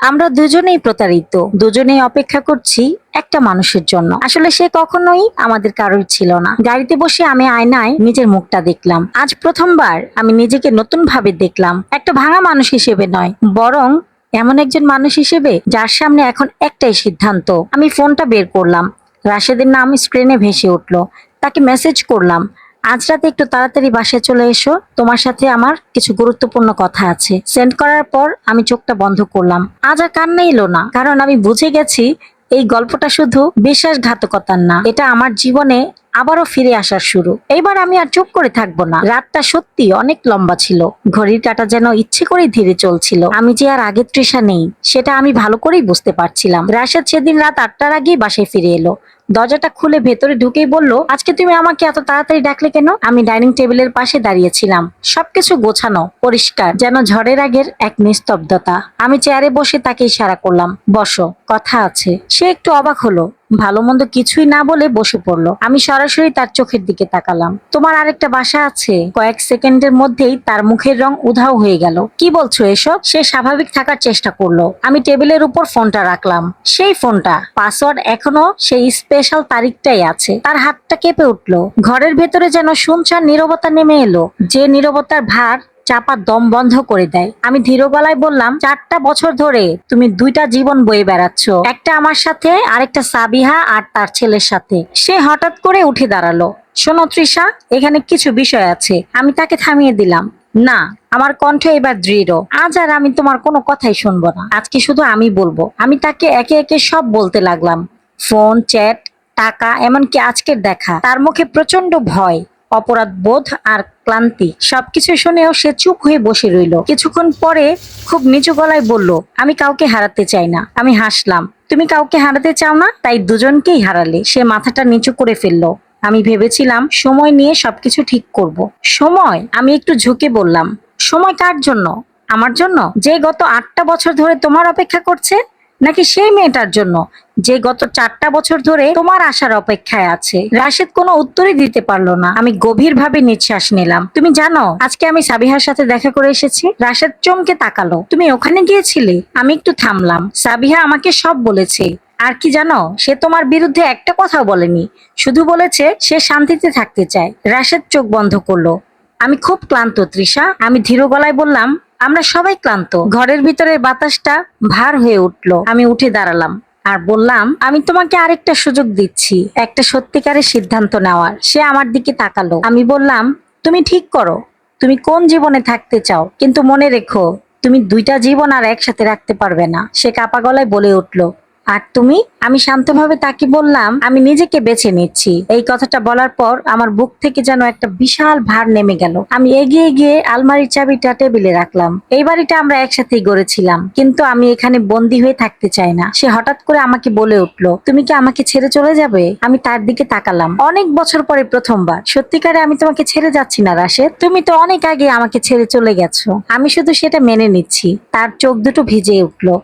আমরা দুজনেই প্রতারিত, দুজনেই অপেক্ষা করছি একটা মানুষের জন্য। আসলে সে কখনোই আমাদের কারোর ছিল না। গাড়িতে বসে আমি আয়নায় নিজের মুখটা দেখলাম। আজ প্রথমবার আমি নিজেকে নতুন ভাবে দেখলাম, একটা ভাঙা মানুষ হিসেবে নয়, বরং এমন একজন মানুষ হিসেবে যার সামনে এখন একটাই সিদ্ধান্ত। আমি ফোনটা বের করলাম, রাশেদের নাম স্ক্রিনে ভেসে উঠলো। তাকে মেসেজ করলাম, আজ রাতে একটু তাড়াতাড়ি বাসায় চলে এসো, তোমার সাথে আমার কিছু গুরুত্বপূর্ণ কথা আছে। সেন্ড করার পর আমি চোখটা বন্ধ করলাম। আজ আর কান্না এলো না, কারণ আমি বুঝে গেছি এই গল্পটা শুধু বিশ্বাসঘাতকতার না, এটা আমার জীবনে আবারও ফিরে আসার শুরু। এইবার আমি আর চুপ করে থাকবো না। রাতটা সত্যি অনেক লম্বা ছিল, ঘড়ির কাঁটা যেন ইচ্ছে করেই ধীরে চলছিল। আমি যে আর আগের তৃষা নেই সেটা আমি ভালো করেই বুঝতে পারছিলাম। রাশেদ সেদিন রাত 8টার আগেই বাসায় ফিরে এলো। দরজাটা খুলে ভেতরে ঢুকেই বলল, আজকে তুমি আমাকে এত তাড়াতাড়ি ডাকলে কেন? আমি ডাইনিং টেবিলের পাশে দাঁড়িয়েছিলাম, সবকিছু গোছানো পরিষ্কার, যেন ঝড়ের আগের এক নিস্তব্ধতা। আমি চেয়ারে বসে তাকে ইশারা করলাম, বসো, কথা আছে। সে একটু অবাক হলো, ভালো মন্দ কিছুই না বলে বসে পড়লো। আমি সরাসরি তার চোখের দিকে তাকালাম। তোমার আরেকটা বাসা আছে? কয়েক সেকেন্ডের মধ্যেই তার মুখের রং উধাও হয়ে গেল। কি বলছো এসব? সে স্বাভাবিক থাকার চেষ্টা করলো। আমি টেবিলের উপর ফোনটা রাখলাম, সেই ফোনটা, পাসওয়ার্ড এখনো সেই স্পেশাল তারিখটাই আছে। তার হাতটা কেঁপে উঠলো। ঘরের ভেতরে যেন শুনশান নীরবতা নেমে এলো, যে নীরবতার ভার চাপা দম বন্ধ করে দেয়। আমি ধীর গলায় বললাম, 4টা বছর ধরে তুমি দুইটা জীবন বয়ে বেড়াচ্ছ, একটা আমার সাথে, আরেকটা সাবিহা আর তার ছেলের সাথে। সে হঠাৎ করে উঠে দাঁড়ালো। শোনো তৃষা, এখানে কিছু বিষয় আছে। আমি তাকে থামিয়ে দিলাম। না, আমার কণ্ঠ এবার দৃঢ়। আজ আর আমি তোমার কোনো কথাই শুনবো না, আজকে শুধু আমি বলবো। আমি তাকে একে একে সব বলতে লাগলাম, ফোন, চ্যাট, টাকা, এমনকি আজকের দেখা। তার মুখে প্রচন্ড ভয়, অপরাধ বোধ আর ক্লান্তি। সবকিছু শুনেও সে চুপ হয়ে বসে রইল। কিছুক্ষণ পরে খুব নিচু গলায় বলল, আমি কাউকে হারাতে চাই না। আমি হাসলাম, তুমি কাউকে হারাতে চাও না, তাই দুজনকেই হারালে। সে মাথাটা নিচু করে ফেললো। আমি ভেবেছিলাম সময় নিয়ে সবকিছু ঠিক করব। সময়? আমি একটু ঝুঁকে বললাম, সময় কার জন্য? আমার জন্য, যে গত 8টা বছর ধরে তোমার অপেক্ষা করছে, নাকি সেই মেয়েটার জন্য যে গত 4টা বছর ধরে তোমার আসার অপেক্ষায় আছে? রাশেদ কোনো উত্তরই দিতে পারলো না। আমি গভীরভাবে নিঃশ্বাস নিলাম। তুমি জানো আজকে আমি সাবিহার সাথে দেখা করে এসেছি? রাশেদ চমকে তাকালো। তুমি ওখানে গিয়েছিলে? আমি একটু থামলাম। সাবিহা আমাকে সব বলেছে। আর কি জানো, সে তোমার বিরুদ্ধে একটা কথাও বলেনি, শুধু বলেছে সে শান্তিতে থাকতে চায়। রাশেদ চোখ বন্ধ করলো। আমি খুব ক্লান্ত তৃষা, আমি ধীর গলায় বললাম। আমরা সবাই ক্লান্ত। ঘরের ভিতরের বাতাসটা ভার হয়ে উঠলো। আমি উঠে দাঁড়ালাম আর বললাম, আমি তোমাকে আরেকটা সুযোগ দিচ্ছি, একটা সত্যিকারের সিদ্ধান্ত নেওয়ার। সে আমার দিকে তাকালো। আমি বললাম, তুমি ঠিক করো, তুমি কোন জীবনে থাকতে চাও, কিন্তু মনে রেখো, তুমি দুইটা জীবন আর একসাথে রাখতে পারবে না। সে কাপা গলায় বলে উঠলো, আর তুমি? আমি শান্তভাবে তাকে বললাম, আমি নিজেকে বেছে নিচ্ছি। এই কথাটা বলার পর আমার বুক থেকে যেন একটা বিশাল ভার নেমে গেল। আমি এগিয়ে গিয়ে আলমারির চাবিটা টেবিলে রাখলাম। এই বাড়িটা আমরা একসাথেই গড়েছিলাম, কিন্তু আমি এখানে বন্দী হয়ে থাকতে চাই না। সে হঠাৎ করে আমাকে বলে উঠলো, তুমি কি আমাকে ছেড়ে চলে যাবে? আমি তার দিকে তাকালাম। অনেক বছর পরে প্রথমবার। সত্যিকারে আমি তোমাকে ছেড়ে যাচ্ছি না রাশেদ, তুমি তো অনেক আগে আমাকে ছেড়ে চলে গেছো। আমি শুধু সেটা মেনে নিচ্ছি। তার চোখ দুটো ভিজে উঠলো।